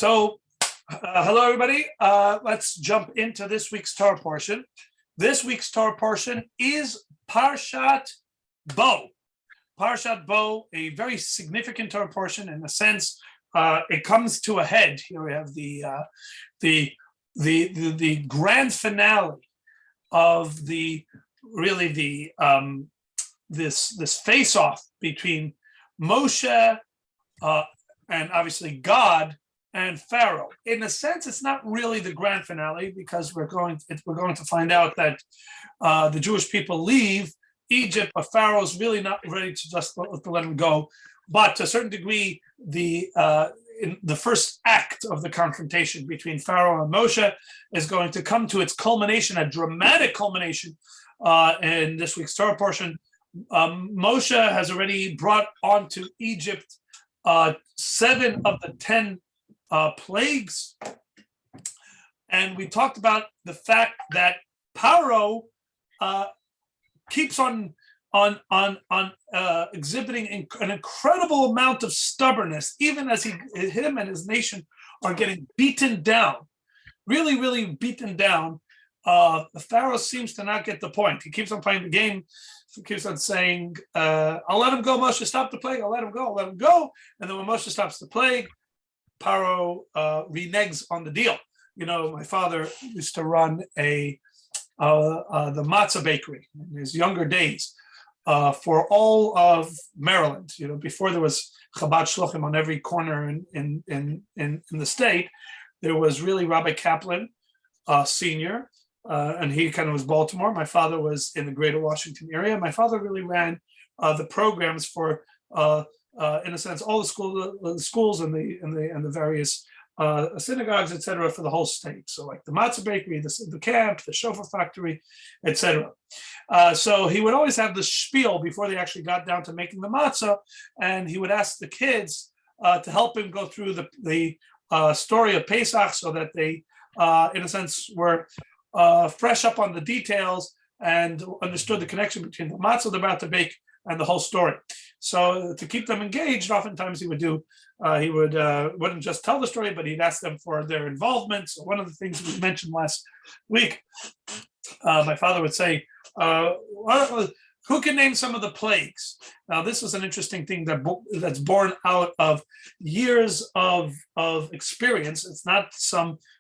So, hello everybody. Let's jump into this week's Torah portion. This week's Torah portion is Parshat Bo. Parshat Bo, a very significant Torah portion in the sense it comes to a head. Here we have the grand finale of this face off between Moshe and obviously God and Pharaoh. In a sense, it's not really the grand finale because we're going to find out that the Jewish people leave Egypt, but Pharaoh's really not ready to just let him go. But to a certain degree, in the first act of the confrontation between Pharaoh and Moshe is going to come to its culmination, a dramatic culmination, in this week's Torah portion. Moshe has already brought onto Egypt 7 of the 10 plagues, and we talked about the fact that Paro keeps on exhibiting an incredible amount of stubbornness, even as him and his nation are getting beaten down, really beaten down. The Pharaoh seems to not get the point. He keeps on playing the game. He keeps on saying, I'll let him go, Moshe, stop the plague. I'll let him go. And then when Moshe stops the plague, Paro reneges on the deal. You know, my father used to run the matzah bakery in his younger days for all of Maryland. You know, before there was Chabad Shluchim on every corner in the state, there was really Rabbi Kaplan, senior, and he kind of was Baltimore. My father was in the greater Washington area. My father really ran the programs for in a sense, all the schools and the various synagogues, etc., for the whole state. So, like the matzah bakery, the camp, the shofar factory, etc. So he would always have the spiel before they actually got down to making the matzah, and he would ask the kids to help him go through the story of Pesach, so that they, in a sense, were fresh up on the details and understood the connection between the matzah they're about to bake and the whole story. So to keep them engaged, oftentimes he wouldn't just tell the story, but he'd ask them for their involvement. So one of the things we mentioned last week, my father would say, who can name some of the plagues? Now, this is an interesting thing that's born out of years of experience. It's not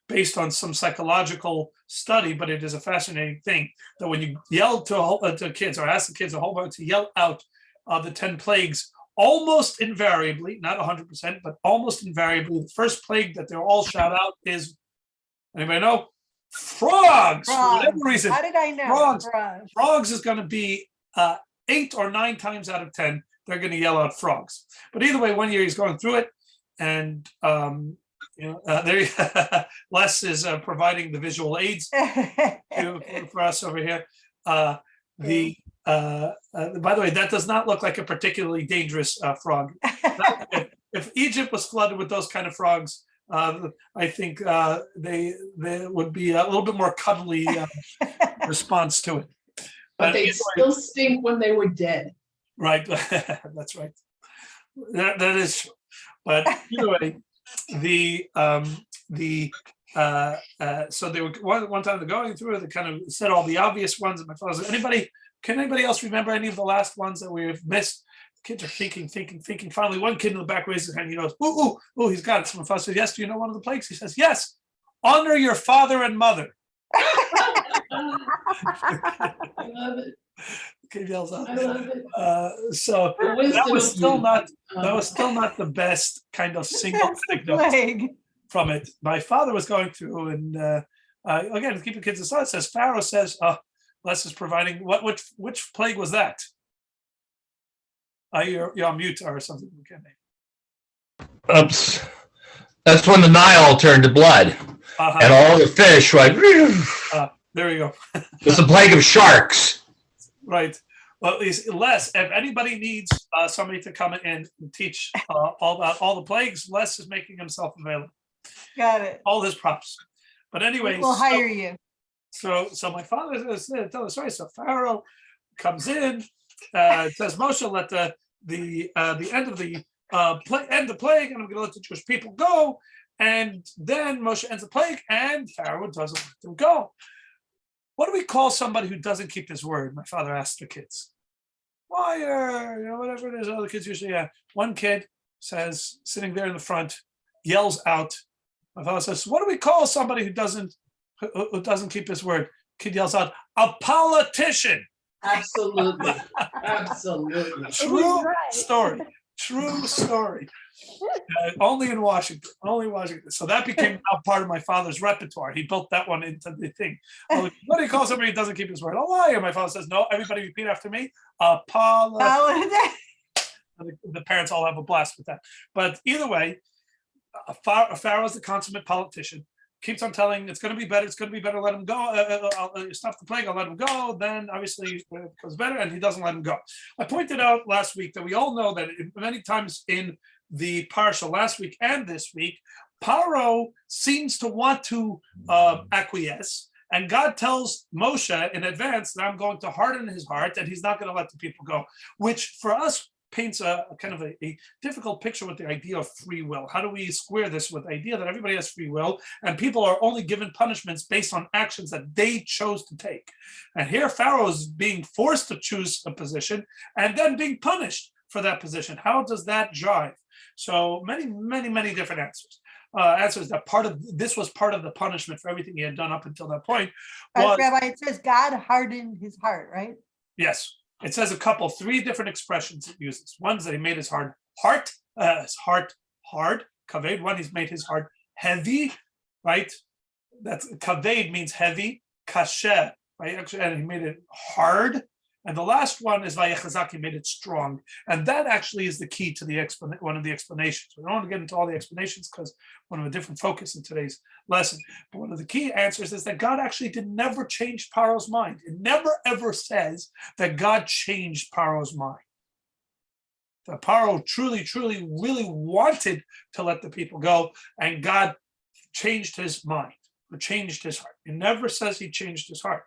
based on some psychological study, but it is a fascinating thing that when you yell to kids or ask the kids a whole bunch to yell out the 10 plagues, almost invariably, not 100%, but almost invariably, the first plague that they'll all shout out is, anybody know? Frogs. For whatever reason. How did I know? Frogs is going to be 8 or 9 times out of 10, they're going to yell out frogs. But either way, one year he's going through it, and Les is providing the visual aids for us over here. By the way, that does not look like a particularly dangerous frog. If Egypt was flooded with those kind of frogs, I think they would be a little bit more cuddly response to it. But they still stink when they were dead. Right, that's right. That is true. But anyway, so they were one time they're going through. They kind of said all the obvious ones. And my father said, can anybody else remember any of the last ones that we've missed? The kids are thinking. Finally, one kid in the back raises his hand. He goes, ooh, he's got it. So my father said, yes, do you know one of the plagues? He says, yes, honor your father and mother. I love it. Kid yells out. I love it. So that was still not the best kind of single thing from it. My father was going through, and again, keeping kids aside, says Pharaoh says, Les is providing which plague was that? You're on mute or something. Oops. That's when the Nile turned to blood, and all the fish went. There you go. It's a plague of sharks. Right. Well, at least Les, if anybody needs somebody to come in and teach all about all the plagues, Les is making himself available. Got it. All his props. But anyway, we'll hire you. So my father tell the story. So Pharaoh comes in, says Moshe, let the end of the end the plague, and I'm going to let the Jewish people go. And then Moshe ends the plague and Pharaoh doesn't let them go. What do we call somebody who doesn't keep his word? My father asked the kids. Liar, whatever it is, other kids usually, one kid says, sitting there in the front, yells out. My father says, what do we call somebody who doesn't keep his word? Kid yells out, a politician. Absolutely. Absolutely. True right. story. True story. Only in Washington. Only Washington. So that became now part of my father's repertoire. He built that one into the thing. What do you call somebody who doesn't keep his word? A liar. My father says, no, everybody repeat after me. A politician. The parents all have a blast with that. But either way, Pharaoh is the consummate politician. Keeps on telling it's going to be better. It's going to be better. Let him go. I'll stop the plague. I'll let him go. Then obviously it becomes better, and he doesn't let him go. I pointed out last week that we all know that many times in the parsha last week and this week, Paro seems to want to acquiesce, and God tells Moshe in advance that I'm going to harden his heart, and he's not going to let the people go. Which for us paints a kind of a difficult picture with the idea of free will. How do we square this with the idea that everybody has free will and people are only given punishments based on actions that they chose to take? And here Pharaoh is being forced to choose a position and then being punished for that position. How does that jive? So many different answers. Answers that this was part of the punishment for everything he had done up until that point. Rabbi, it says God hardened his heart, right? Yes. It says three different expressions it uses. One's that he made his heart hard, kaved. One, he's made his heart heavy, right? That's kaved means heavy, kasher, right? Actually, and he made it hard. And the last one is vayechazak, he made it strong. And that actually is the key to one of the explanations. We don't want to get into all the explanations because we have a different focus in today's lesson. But one of the key answers is that God actually never change Paro's mind. It never ever says that God changed Paro's mind. That Paro truly, really wanted to let the people go, and God changed his mind, or changed his heart. It never says he changed his heart.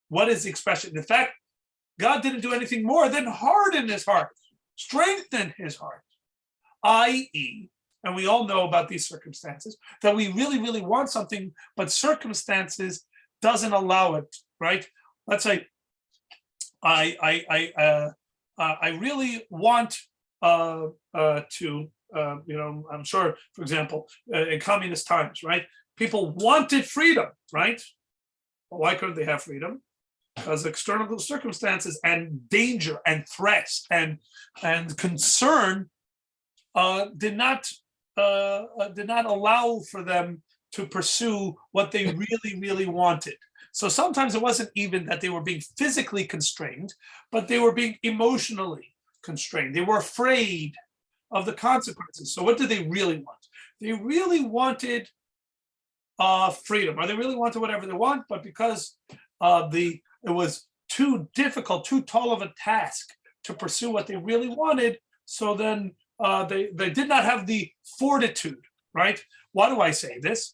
What is the expression? In fact, God didn't do anything more than harden his heart, strengthen his heart, i.e., and we all know about these circumstances, that we really want something, but circumstances doesn't allow it, right? Let's say I really want to, I'm sure, for example, in communist times, right? People wanted freedom, right? Well, why couldn't they have freedom? Because external circumstances and danger and threats and concern did not allow for them to pursue what they really wanted. So sometimes it wasn't even that they were being physically constrained, but they were being emotionally constrained. They were afraid of the consequences. So what did they really want? They really wanted freedom, or they really wanted whatever they want, but because it was too difficult, too tall of a task to pursue what they really wanted. So then they did not have the fortitude, right? Why do I say this?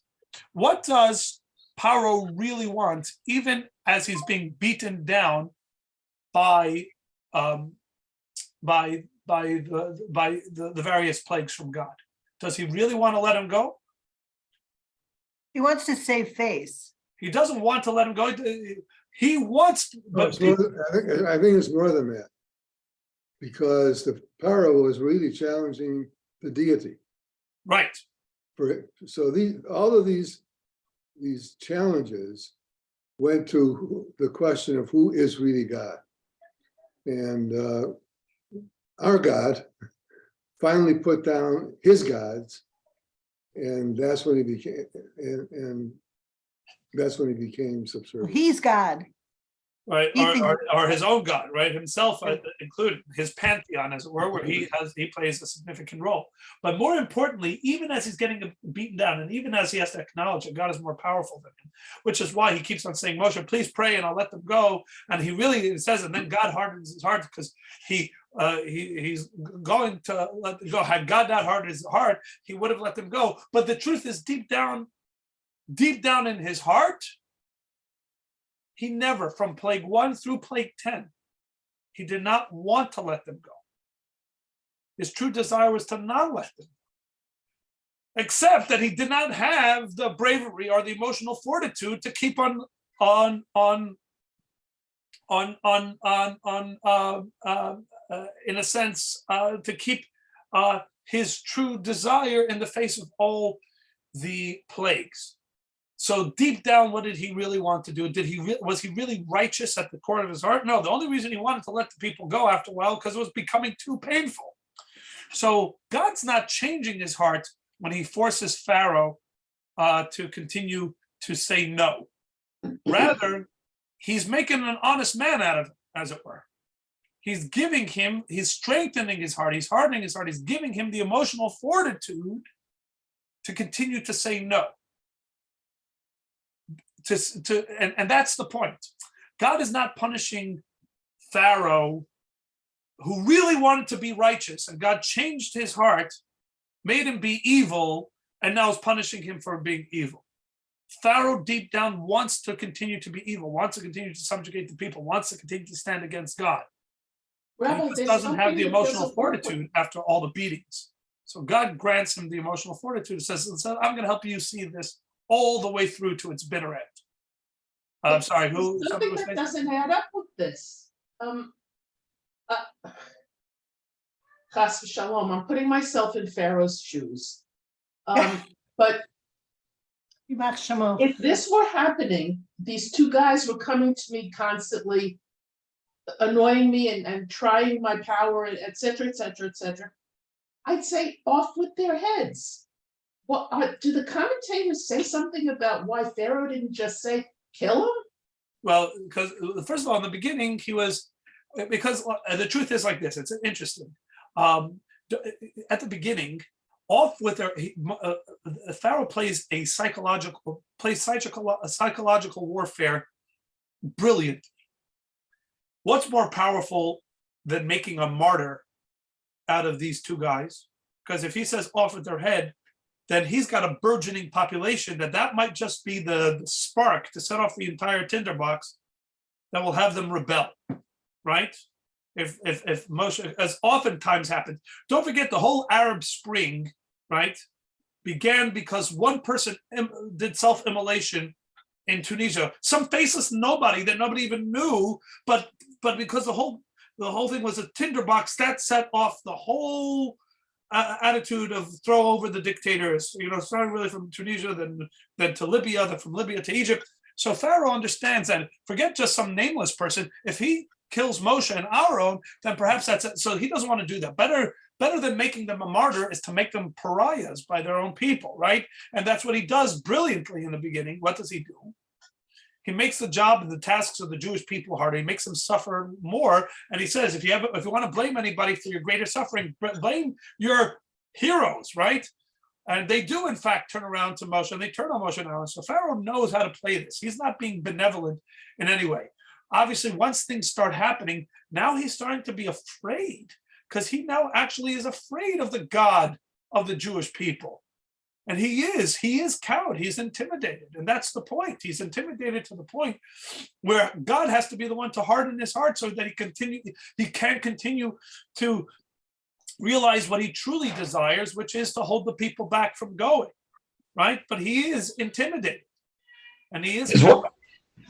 What does Paro really want, even as he's being beaten down by the various plagues from God? Does he really want to let him go? He wants to save face. He doesn't want to let him go. He wants, but I think it's more than that, because the Paro was really challenging the deity. right. So all of these challenges went to the question of who is really God, and our God finally put down his gods, and that's when he became and that's when he became subservient. He's God. Right, He thinks- or his own God, right, himself included, his pantheon, as it were, where he plays a significant role. But more importantly, even as he's getting beaten down, and even as he has to acknowledge that God is more powerful than him, which is why he keeps on saying, Moshe, please pray and I'll let them go. And he really says, and then God hardens his heart because he's going to let them go. Had God not hardened his heart, he would have let them go. But the truth is, deep down in his heart, he never, from plague 1 through plague 10, he did not want to let them go. His true desire was to not let them go. except that he did not have the bravery or the emotional fortitude to keep on in a sense, to keep his true desire in the face of all the plagues. So deep down, what did he really want to do? Was he really righteous at the core of his heart? No, the only reason he wanted to let the people go after a while because it was becoming too painful. So God's not changing his heart when he forces Pharaoh to continue to say no. Rather, he's making an honest man out of him, as it were. He's strengthening his heart, he's hardening his heart, he's giving him the emotional fortitude to continue to say no. And that's the point. God is not punishing Pharaoh, who really wanted to be righteous, and God changed his heart, made him be evil, and now is punishing him for being evil. Pharaoh deep down wants to continue to be evil, wants to continue to subjugate the people, wants to continue to stand against God. Rabbi, He just there's doesn't have something the that emotional doesn't work with- fortitude after all the beatings. So God grants him the emotional fortitude and says, I'm going to help you see this all the way through to its bitter end. I'm sorry, who? There's somebody something was that saying? doesn't add up with this. Chas v'shalom, I'm putting myself in Pharaoh's shoes. But Yimach Shemo. if this were happening, these two guys were coming to me constantly, annoying me and trying my power, et cetera, et cetera, et cetera. I'd say off with their heads. Well, do the commentators say something about why Pharaoh didn't just say, kill him? Well, because first of all, in the beginning, because the truth is like this, it's interesting. At the beginning, off with Pharaoh plays psychological warfare brilliantly. What's more powerful than making a martyr out of these two guys? Because if he says off with their head, then he's got a burgeoning population that might just be the spark to set off the entire tinderbox that will have them rebel, right? If Moshe, as oftentimes happens, don't forget the whole Arab Spring, right, began because one person did self-immolation in Tunisia. Some faceless nobody that nobody even knew, but because the whole thing was a tinderbox that set off the whole attitude of throw over the dictators, starting really from Tunisia, then to Libya, then from Libya to Egypt. So Pharaoh understands that. Forget just some nameless person. If he kills Moshe and Aaron, then perhaps that's it. So he doesn't want to do that. Better than making them a martyr is to make them pariahs by their own people, right? And that's what he does brilliantly in the beginning. What does he do? He makes the job and the tasks of the Jewish people harder. He makes them suffer more. And he says, if you want to blame anybody for your greater suffering, blame your heroes, right? And they do, in fact, turn around to Moshe, and they turn on Moshe and Aaron. So Pharaoh knows how to play this. He's not being benevolent in any way. Obviously, once things start happening, now he's starting to be afraid, because he now actually is afraid of the God of the Jewish people. And he is cowed, he's intimidated. And that's the point. He's intimidated to the point where God has to be the one to harden his heart so that he can continue to realize what he truly desires, which is to hold the people back from going, right? But he is intimidated, and he is.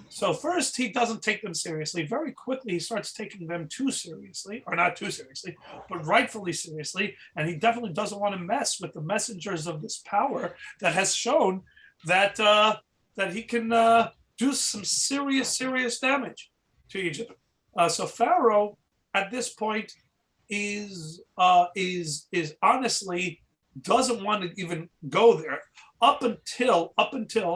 So first, he doesn't take them seriously. Very quickly, he starts taking them too seriously, or not too seriously, but rightfully seriously. And he definitely doesn't want to mess with the messengers of this power that has shown that that he can do some serious damage to Egypt. So Pharaoh, at this point, is honestly doesn't want to even go there up until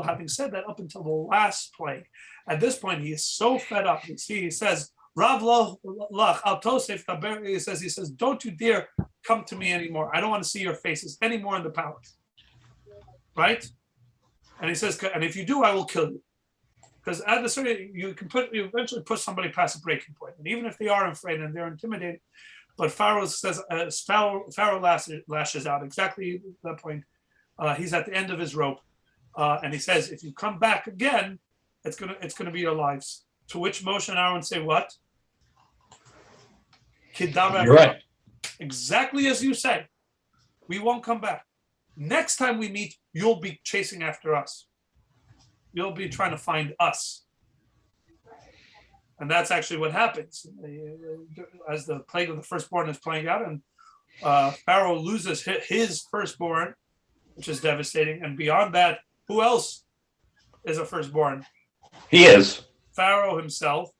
having said that, up until the last plague. At this point, he is so fed up. He says, Rav lach al tosef kaber, he says, don't you dare come to me anymore. I don't want to see your faces anymore in the palace. Right? And he says, and if you do, I will kill you. Because at the certain, you eventually push somebody past a breaking point. And even if they are afraid and they're intimidated, but Pharaoh says, Pharaoh lashes out exactly at that point. He's at the end of his rope, and he says, "If you come back again, it's gonna be your lives." To which Moshe and Aaron say, "What?" You're right. Exactly as you say. We won't come back. Next time we meet, you'll be chasing after us. You'll be trying to find us. And that's actually what happens as the plague of the firstborn is playing out, and Pharaoh loses his firstborn, which is devastating. And beyond that, who else is a firstborn? He is. Pharaoh himself.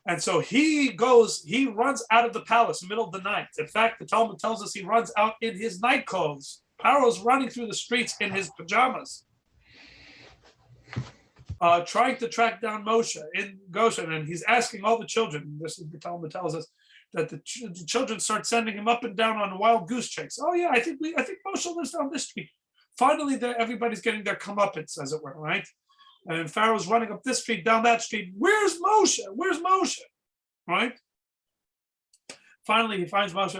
And so he runs out of the palace in the middle of the night. In fact, the Talmud tells us he runs out in his night clothes. Pharaoh's running through the streets in his pajamas, trying to track down Moshe in Goshen. And he's asking all the children, this is the Talmud tells us, that the children start sending him up and down on wild goose chase. Oh yeah, I think Moshe lives down this street. Finally, everybody's getting their comeuppance, as it were, right? And Pharaoh's running up this street, down that street. Where's Moshe? Where's Moshe? Right? Finally, he finds Moshe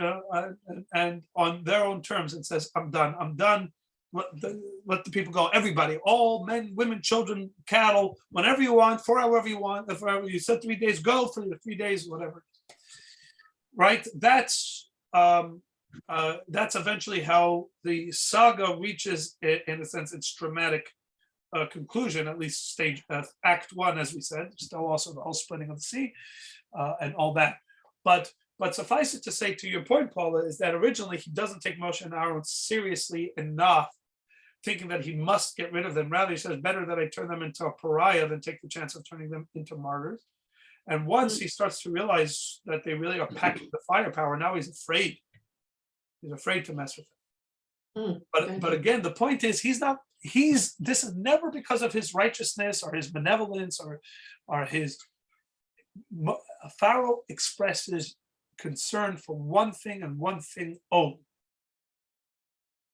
and on their own terms and says, I'm done. I'm done. Let the people go. Everybody, all men, women, children, cattle, whenever you want, for however you want. If you said 3 days, go for the 3 days, whatever. Right? That's eventually how the saga reaches, in a sense, its dramatic conclusion, at least stage act 1, as we said, still also the whole splitting of the sea and all that. But suffice it to say, to your point, Paula, is that originally he doesn't take Moshe and Aaron seriously enough, thinking that he must get rid of them. Rather, he says, better that I turn them into a pariah than take the chance of turning them into martyrs. And once he starts to realize that they really are packing the firepower, now he's afraid. He's afraid to mess with them. But again, the point is, this is never because of his righteousness or his benevolence or his. Pharaoh expresses concern for one thing and one thing only.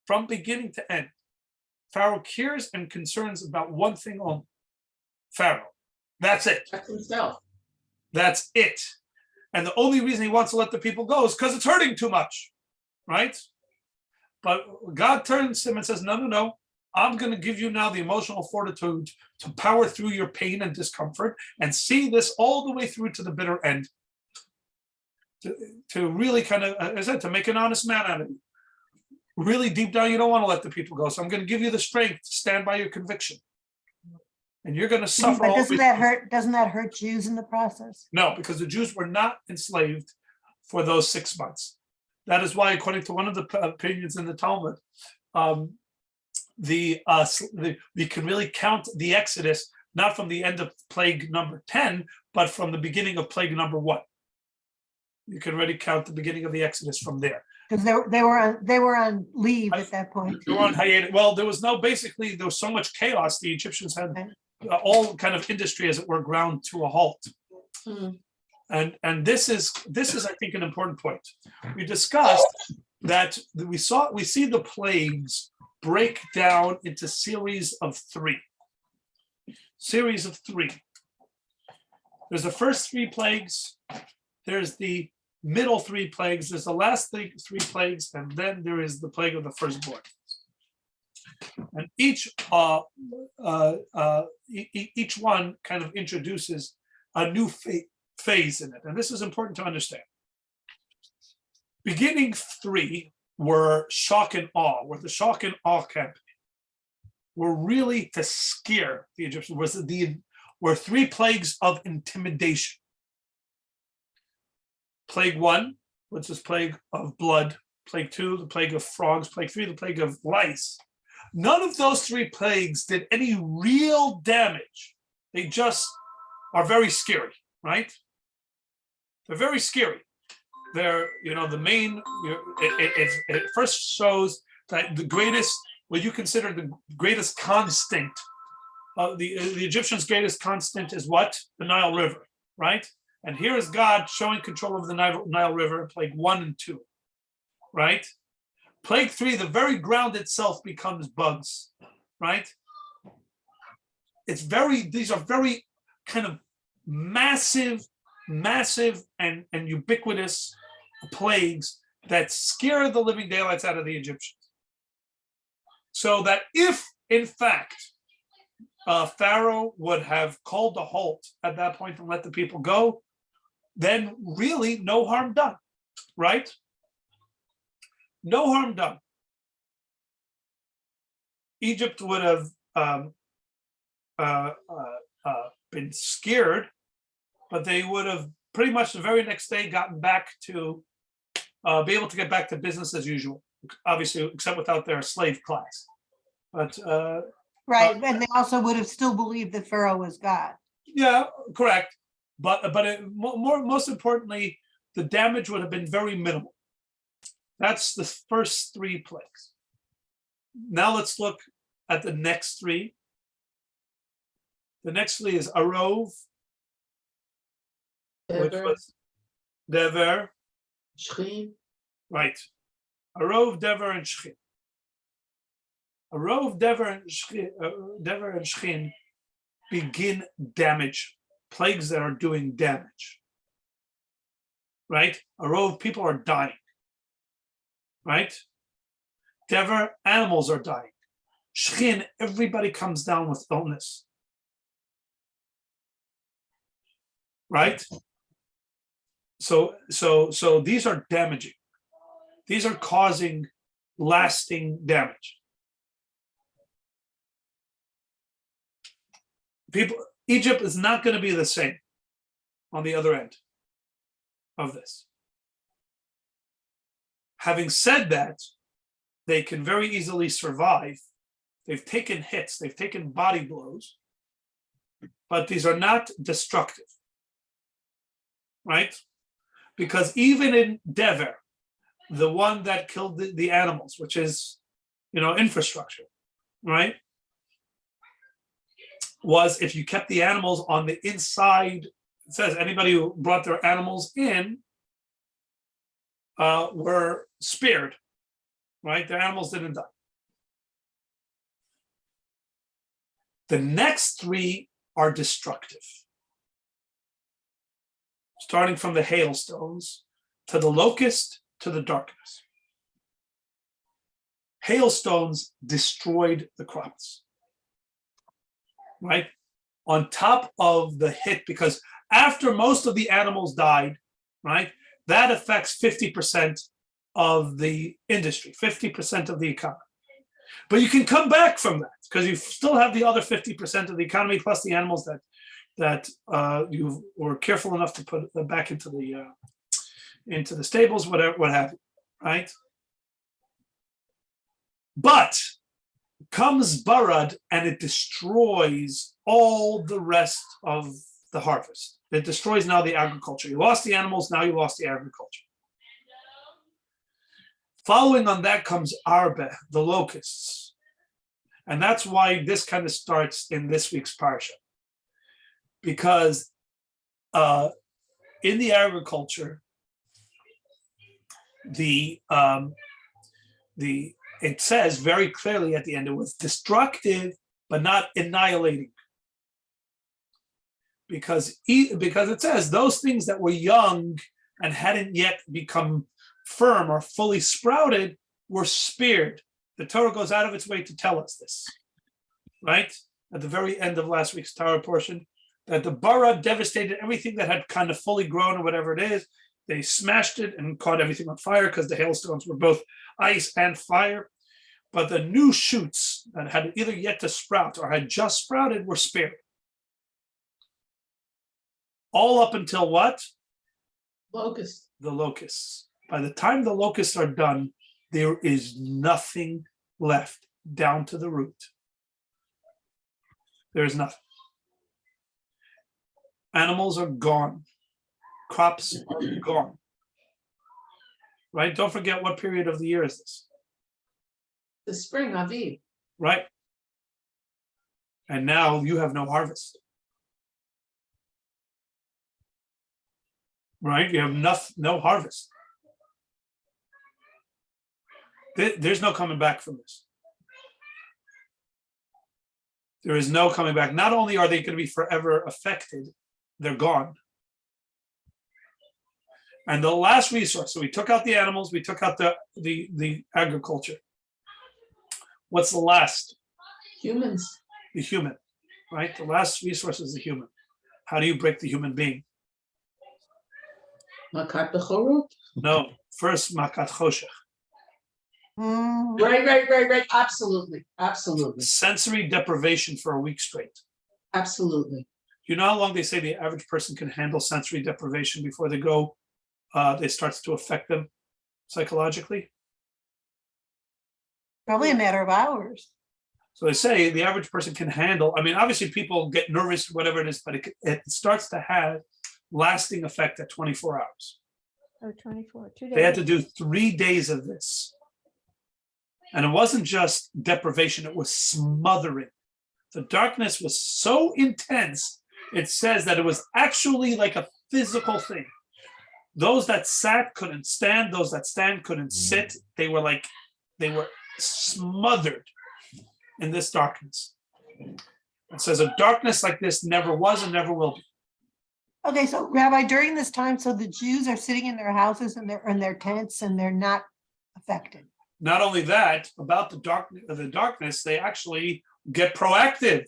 From beginning to end, Pharaoh cares and concerns about one thing only. Pharaoh. That's it. That's himself. That's it. And the only reason he wants to let the people go is because it's hurting too much. Right? But God turns to him and says, no. I'm going to give you now the emotional fortitude to power through your pain and discomfort and see this all the way through to the bitter end. To really kind of, as I said, to make an honest man out of you. Really deep down, you don't want to let the people go. So I'm going to give you the strength to stand by your conviction. And you're going to suffer. But doesn't that hurt Jews in the process? No, because the Jews were not enslaved for those 6 months. That is why, according to one of the opinions in the Talmud, we can really count the Exodus not from the end of plague number 10, but from the beginning of plague number 1. You can already count the beginning of the Exodus from there. Because they were on leave at that point. They were on hiatus. Well, there was so much chaos. The Egyptians had all kind of industry, as it were, ground to a halt. And this is I think an important point. We discussed that we see the plagues break down into series of 3. Series of 3. There's the first 3 plagues. There's the middle 3 plagues. There's the last 3 plagues, and then there is the plague of the firstborn. And each one kind of introduces a new phase in it, and this is important to understand. Beginning 3 were shock and awe, were the shock and awe campaign, were really to scare the Egyptians, were 3 plagues of intimidation. Plague 1, which is plague of blood. Plague 2, the plague of frogs. Plague 3, the plague of lice. None of those 3 plagues did any real damage. They just are very scary, right? They're very scary. They're, the main, it first shows that the greatest, what you consider the greatest constant, the Egyptians' greatest constant is what? The Nile River, right? And here is God showing control of the Nile River in plague 1 and 2, right? Plague 3, the very ground itself becomes bugs, right? These are very kind of massive and ubiquitous plagues that scare the living daylights out of the Egyptians. So that if, in fact, Pharaoh would have called a halt at that point and let the people go, then really no harm done, right? No harm done. Egypt would have been scared, but they would have pretty much the very next day gotten back to be able to get back to business as usual, obviously, except without their slave class. But Right, and they also would have still believed that Pharaoh was God. yeah, correct. But most importantly, the damage would have been very minimal. That's the first 3 plagues. Now let's look at the next 3. The next 3 is Arov, which Dever, was Dever, Shechin, right? Arov, Dever, and Shechin. Arov, Dever, and Shechin begin damage, plagues that are doing damage. Right? Arov, people are dying. Right? Dever, animals are dying. Shechin, everybody comes down with illness. Right? So these are damaging. These are causing lasting damage. Egypt is not going to be the same on the other end of this. Having said that, they can very easily survive. They've taken hits, they've taken body blows, but these are not destructive, right? Because even in Dever, the one that killed the animals, which is, infrastructure, right? Was if you kept the animals on the inside, it says anybody who brought their animals in were spared, right? Their animals didn't die. The next 3 are destructive. Starting from the hailstones to the locust to the darkness. Hailstones destroyed the crops. Right? On top of the hit, because after most of the animals died, right, that affects 50% of the industry, 50% of the economy. But you can come back from that because you still have the other 50% of the economy plus the animals that you were careful enough to put back into the stables, whatever, what have you, right? But comes Barad and it destroys all the rest of the harvest. It destroys now the agriculture. You lost the animals, now you lost the agriculture. Following on that comes Arbe, the locusts. And that's why this kind of starts in this week's parsha. Because in the agriculture, it says very clearly at the end, it was destructive, but not annihilating. Because it says those things that were young and hadn't yet become firm or fully sprouted were spared. The Torah goes out of its way to tell us this, right? At the very end of last week's Torah portion, that the bara devastated everything that had kind of fully grown or whatever it is. They smashed it and caught everything on fire because the hailstones were both ice and fire. But the new shoots that had either yet to sprout or had just sprouted were spared. All up until what? locust. The locusts. By the time the locusts are done, there is nothing left down to the root. There is nothing. Animals are gone. Crops are gone. Right? Don't forget what period of the year is this. The spring, Aviv. Right? And now you have no harvest. Right? You have no harvest. There's no coming back from this. There is no coming back. Not only are they going to be forever affected, they're gone. And the last resource, so we took out the animals, we took out the agriculture. What's the last? Humans. The human, right? The last resource is the human. How do you break the human being? Makat bechorot. No, first makat choshech. Mm, Right. Absolutely, absolutely, Sensory deprivation for a week straight. absolutely. You know how long they say the average person can handle sensory deprivation before they go, it starts to affect them psychologically? Probably a matter of hours. So they say the average person can handle, I mean, obviously people get nervous, whatever it is, but it starts to have lasting effect at 24 hours. Oh, 24, 2 They had days. to do 3 days of this. And it wasn't just deprivation, it was smothering. The darkness was so intense, it says that it was actually like a physical thing. Those that sat couldn't stand, those that stand couldn't sit. They were smothered in this darkness. It says a darkness like this never was and never will be. Okay, so Rabbi, during this time, so the Jews are sitting in their houses and they're in their tents and they're not affected. Not only that, about the darkness, they actually get proactive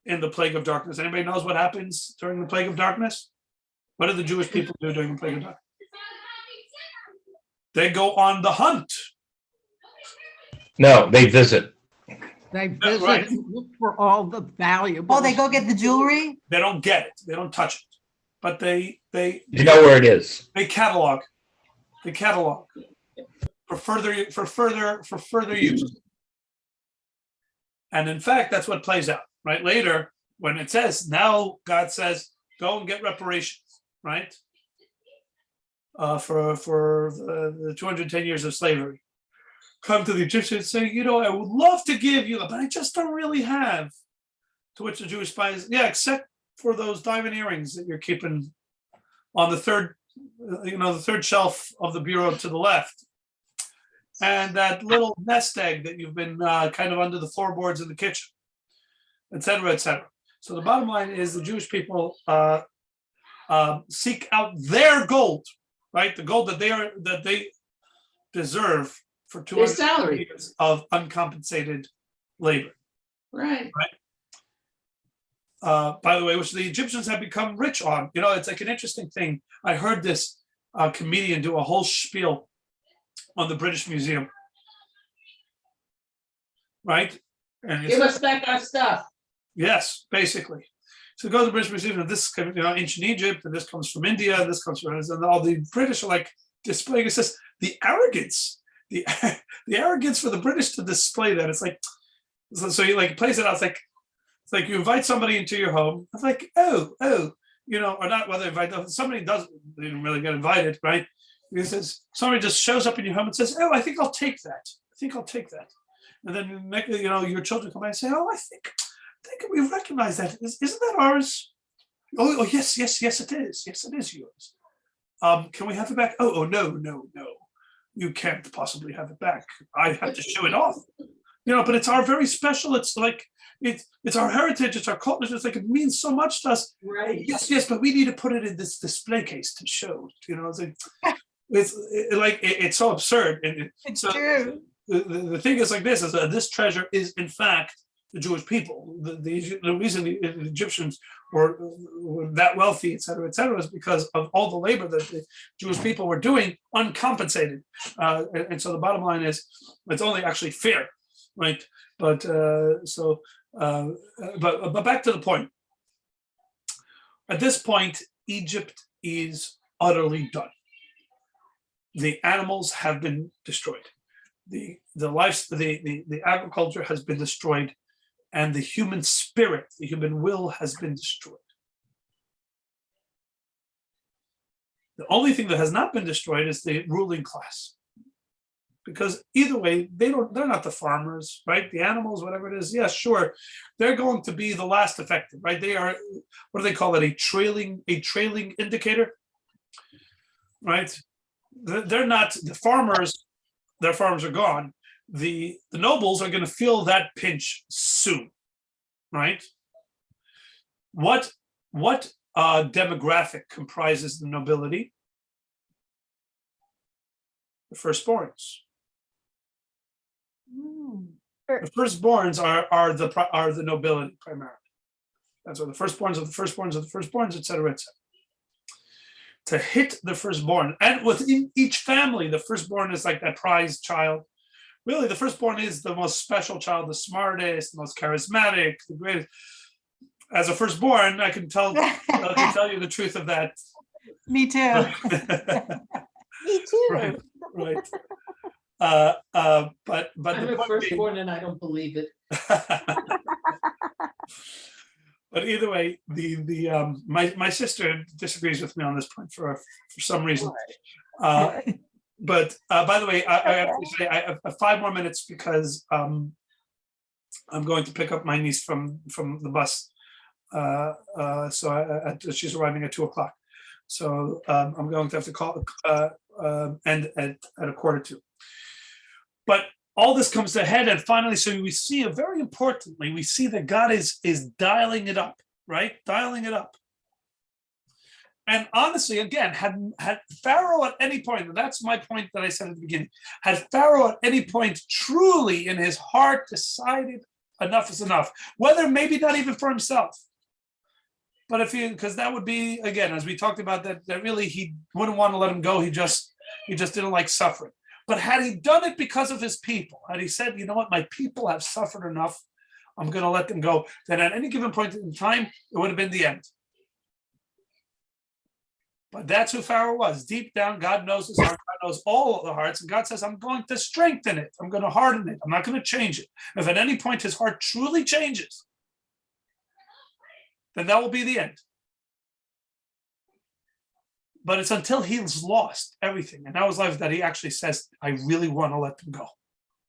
in the plague of darkness. Anybody knows what happens during the plague of darkness? What do the Jewish people do during the plague of darkness? They go on the hunt. No, they visit. They Yeah, visit right. and look for all the valuables. Oh, they go get the jewelry? They don't get it. They don't touch it. But they You know where it is. they catalog. They catalog for further use. And in fact, that's what plays out, right? Later, when it says, now God says, go and get reparations, right? For the 210 years of slavery. Come to the Egyptians saying, you know, I would love to give you, but I just don't really have. To which the Jewish spies, yeah, except for those diamond earrings that you're keeping on the third shelf of the bureau to the left. And that little nest egg that you've been kind of under the floorboards in the kitchen, et cetera, et cetera. So the bottom line is the Jewish people seek out their gold, right? The gold that they deserve for Their 200 salary. years of uncompensated labor. Right. By the way, which the Egyptians have become rich on. You know, it's like an interesting thing. I heard this comedian do a whole spiel on the British Museum, right? And Give us back our stuff. yes, basically. So go to the British Museum, and this, ancient Egypt, and this comes from India, and this comes from, and all the British are like displaying. It says the arrogance, the arrogance for the British to display that. It's like, so he like plays it out. It's like you invite somebody into your home. It's like, oh, or not whether invite somebody they didn't really get invited, right? He says somebody just shows up in your home and says, oh, I think I'll take that. And then your children come by and say, oh, I think we recognize that. Isn't that ours? Oh, yes, it is. Yes, it is yours. Can we have it back? Oh, no. You can't possibly have it back. I have to show it off. But it's our very special. It's like it's our heritage. It's our culture. It's like it means so much to us. Right. Yes, but we need to put it in this display case to show. It's so absurd. And It's so true. the thing is like this: is that this treasure is in fact the Jewish people. The reason the Egyptians were that wealthy, et cetera, is because of all the labor that the Jewish people were doing uncompensated. And so the bottom line is, it's only actually fair, right? But but back to the point. At this point, Egypt is utterly done. The animals have been destroyed. The agriculture has been destroyed, and the human spirit, the human will, has been destroyed. The only thing that has not been destroyed is the ruling class, because either way, they're not the farmers, right? The animals, whatever it is, yeah, sure, they're going to be the last affected, right? They are, what do they call it? A trailing indicator, right? They're not the farmers. Their farms are gone. The nobles are going to feel that pinch soon, right? What demographic comprises the nobility? The firstborns. The firstborns are the nobility primarily. That's what the firstborns of the firstborns of the firstborns, et cetera, et cetera. To hit the firstborn, and within each family, the firstborn is like that prized child, really the firstborn is the most special child, the smartest, the most charismatic, the greatest. As a firstborn, I can tell you the truth of that. Me too. Me too. Right, right. But I'm the a point being- firstborn and I don't believe it. But either way, my sister disagrees with me on this point for some reason. But by the way, I have to say I have 5 more minutes because I'm going to pick up my niece from the bus. So she's arriving at 2:00. So I'm going to have to call end at 1:45. But all this comes to a head, and finally, so we see very importantly, we see that God is dialing it up, right? Dialing it up. And honestly, again, had Pharaoh at any point, and that's my point that I said at the beginning, had Pharaoh at any point truly in his heart decided enough is enough, whether maybe not even for himself, but because that would be, again, as we talked about, that really he wouldn't want to let him go. He just didn't like suffering. But had he done it because of his people, had he said, you know what, my people have suffered enough, I'm going to let them go, then at any given point in time, it would have been the end. But that's who Pharaoh was. Deep down, God knows his heart. God knows all of the hearts. And God says, I'm going to strengthen it. I'm going to harden it. I'm not going to change it. If at any point his heart truly changes, then that will be the end. But it's until he's lost everything. And that was life that he actually says, I really want to let them go.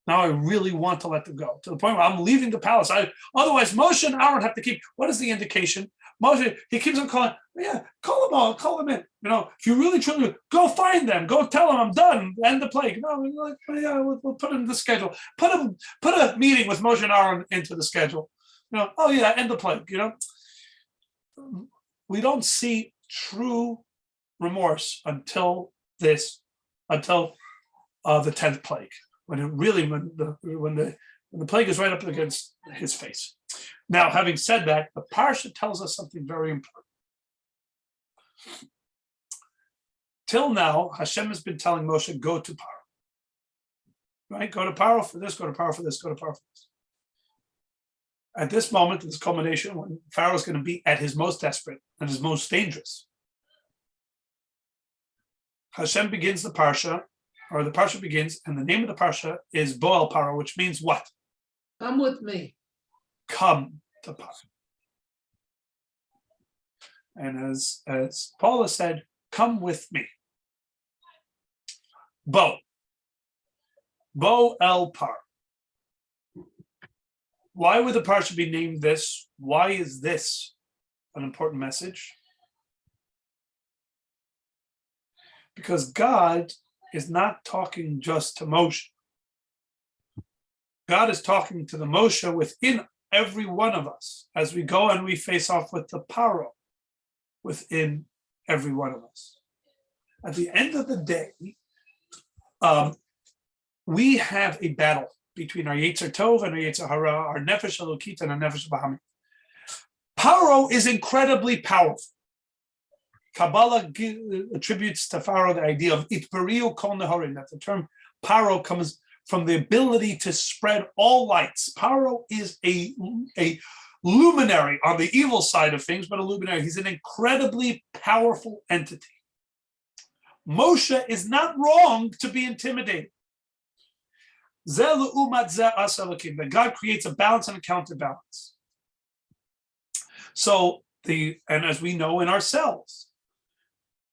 Now I really want to let them go. To the point where I'm leaving the palace. Otherwise, Moshe and Aaron have to keep, what is the indication? Moshe, he keeps on calling, yeah, call them all, call them in. You know, if you really truly, go find them, go tell them I'm done, end the plague. No, like, yeah, we'll put it in the schedule. Put a meeting with Moshe and Aaron into the schedule. You know, oh yeah, end the plague, you know. We don't see true remorse until the 10th plague, when the plague is right up against his face. Now, having said that, the parsha tells us something very important. Till now, Hashem has been telling Moshe, go to Paro. Right? Go to Paro for this, go to Paro for this, go to Paro for this. At this moment, this culmination, when Pharaoh is going to be at his most desperate and his most dangerous, Hashem begins the parsha, or the parsha begins, and the name of the parsha is Boel Paro, which means what? Come with me. Come to Paro. And as Paula said, come with me. Boel Paro. Why would the parsha be named this? Why is this an important message? Because God is not talking just to Moshe. God is talking to the Moshe within every one of us as we go and we face off with the Paro within every one of us. At the end of the day, we have a battle between our Yetzer Tov and our Yetzer Hara, our Nefesh Elokit and our Nefesh Bahamit. Paro is incredibly powerful. Kabbalah attributes to Pharaoh the idea of itbariu kol nehorim, that the term Paro comes from the ability to spread all lights. Paro is a luminary on the evil side of things, but a luminary. He's an incredibly powerful entity. Moshe is not wrong to be intimidated. That God creates a balance and a counterbalance. So and as we know in ourselves,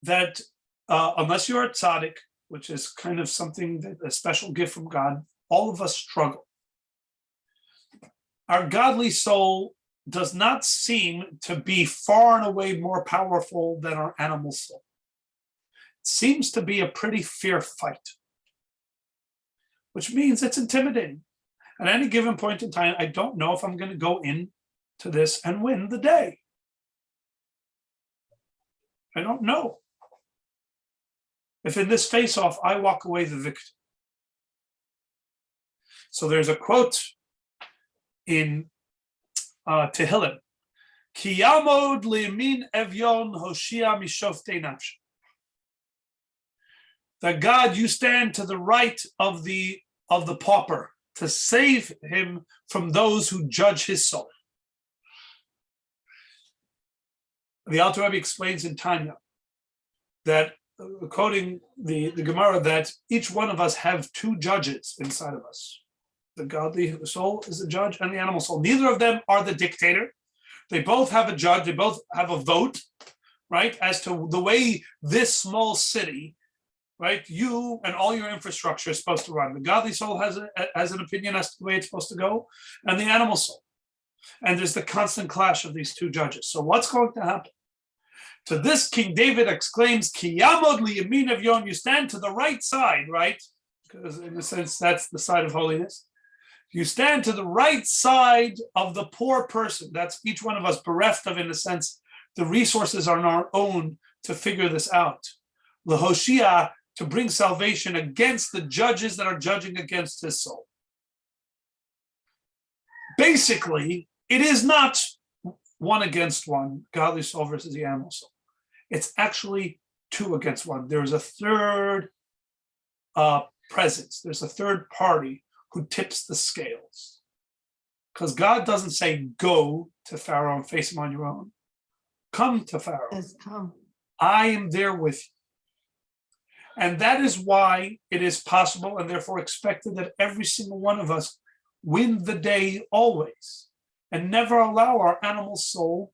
that unless you're a tzaddik, which is kind of something that a special gift from God, all of us struggle. Our godly soul does not seem to be far and away more powerful than our animal soul. It seems to be a pretty fair fight, which means it's intimidating. At any given point in time, I don't know if I'm going to go into this and win the day. I don't know. If in this face-off, I walk away the victor. So there's a quote in Tehillim, Ki yamod liyamin evyon hoshia mishoftei nafsh. That God, you stand to the right of the of the pauper, to save him from those who judge his soul. The Alter Rebbe explains in Tanya that, quoting the Gemara, that each one of us have two judges inside of us. The godly soul is the judge, and the animal soul. Neither of them are the dictator. They both have a judge. They both have a vote, right, as to the way this small city, right, you and all your infrastructure is supposed to run. The godly soul has an opinion as to the way it's supposed to go, and the animal soul. And there's the constant clash of these two judges. So what's going to happen? To this, King David exclaims, Ki yamod liyamin avyon, you stand to the right side, right? Because in a sense, that's the side of holiness. You stand to the right side of the poor person. That's each one of us bereft of, in a sense, the resources on our own to figure this out. Lehoshia, to bring salvation against the judges that are judging against his soul. Basically, it is not one against one, godly soul versus the animal soul. It's actually two against one. There's a third presence. There's a third party who tips the scales. Because God doesn't say, go to Pharaoh and face him on your own. Come to Pharaoh. Says, come. I am there with you. And that is why it is possible and therefore expected that every single one of us win the day always, and never allow our animal soul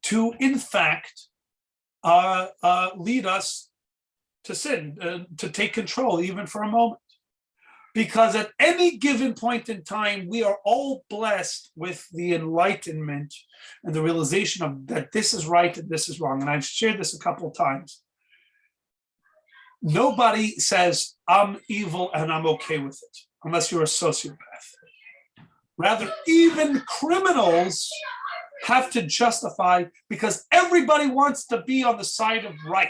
to, in fact, lead us to sin, to take control even for a moment. Because at any given point in time, we are all blessed with the enlightenment and the realization of that this is right and this is wrong. And I've shared this a couple of times. Nobody says, I'm evil and I'm okay with it, unless you're a sociopath. Rather, even criminals have to justify, because everybody wants to be on the side of right,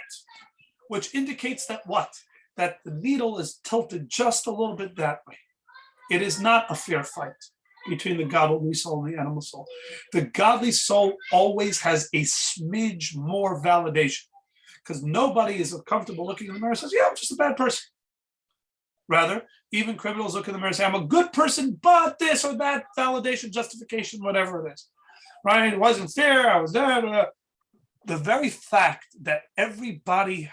which indicates that what? That the needle is tilted just a little bit that way. It is not a fair fight between the godly soul and the animal soul. The godly soul always has a smidge more validation, because nobody is comfortable looking in the mirror and says, yeah, I'm just a bad person. Rather, even criminals look in the mirror and say, I'm a good person, but this or that, validation, justification, whatever it is. Right? It wasn't fair, I was there. The very fact that everybody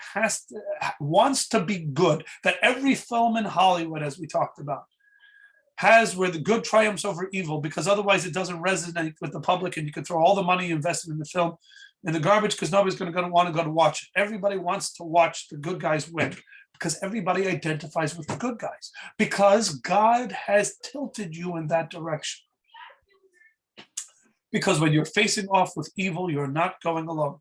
wants to be good, that every film in Hollywood, as we talked about, has where the good triumphs over evil, because otherwise it doesn't resonate with the public, and you can throw all the money you invested in the film in the garbage because nobody's going to want to go to watch it. Everybody wants to watch the good guys win because everybody identifies with the good guys, because God has tilted you in that direction. Because when you're facing off with evil, you're not going alone.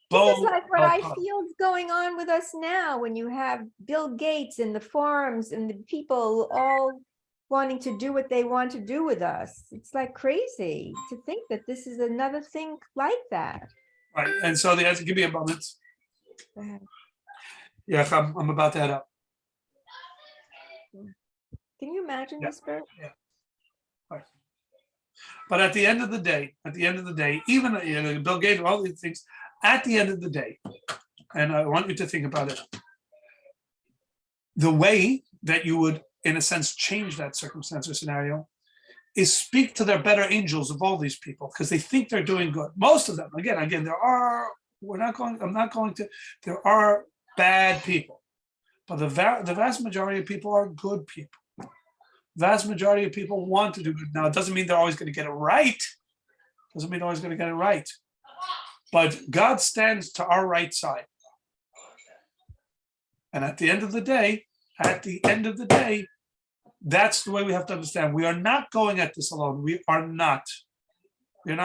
This is like what I feel is going on with us now, when you have Bill Gates and the forums and the people all wanting to do what they want to do with us. It's like crazy to think that this is another thing like that. Right, and so they have to give me a moment. Go ahead. Yeah, I'm about to head up. Can you imagine Yeah. this, Bert? Right. But at the end of the day, even Bill Gates, all these things, at the end of the day, and I want you to think about it, the way that you would, in a sense, change that circumstance or scenario is speak to their better angels of all these people, because they think they're doing good. Most of them, again, there are bad people, but the vast majority of people are good people. Vast majority of people want to do good. Now, it doesn't mean they're always going to get it right. But God stands to our right side. And at the end of the day, that's the way we have to understand. We are not going at this alone. We're not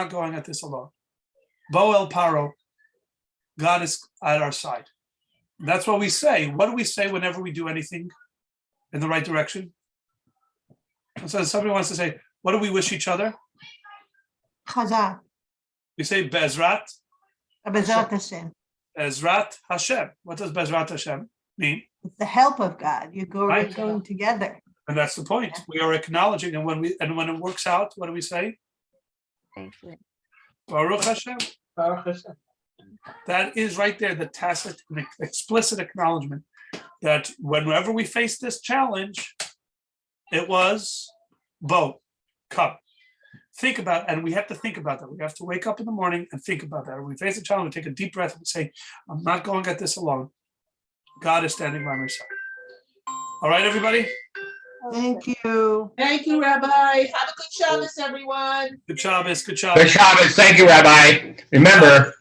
going at this alone. Bo El Paro, God is at our side. That's what we say. What do we say whenever we do anything in the right direction? And so somebody wants to say, what do we wish each other? Chazak. We say Bezrat. Bezrat Hashem. Bezrat Hashem. What does Bezrat Hashem mean? It's the help of God. You're Right. going together. And that's the point. We are acknowledging, and when it works out, what do we say? Thank you. Baruch Hashem. That is right there, the tacit and explicit acknowledgement that whenever we face this challenge, it was vote, come. Think about, and we have to think about that. We have to wake up in the morning and think about that. When we face a challenge, we take a deep breath and say, I'm not going at this alone. God is standing by my side. All right, everybody? Thank you. Thank you, Rabbi. Have a good Shabbos, everyone. Good Shabbos, good Shabbos. Good Shabbos. Thank you, Rabbi. Remember,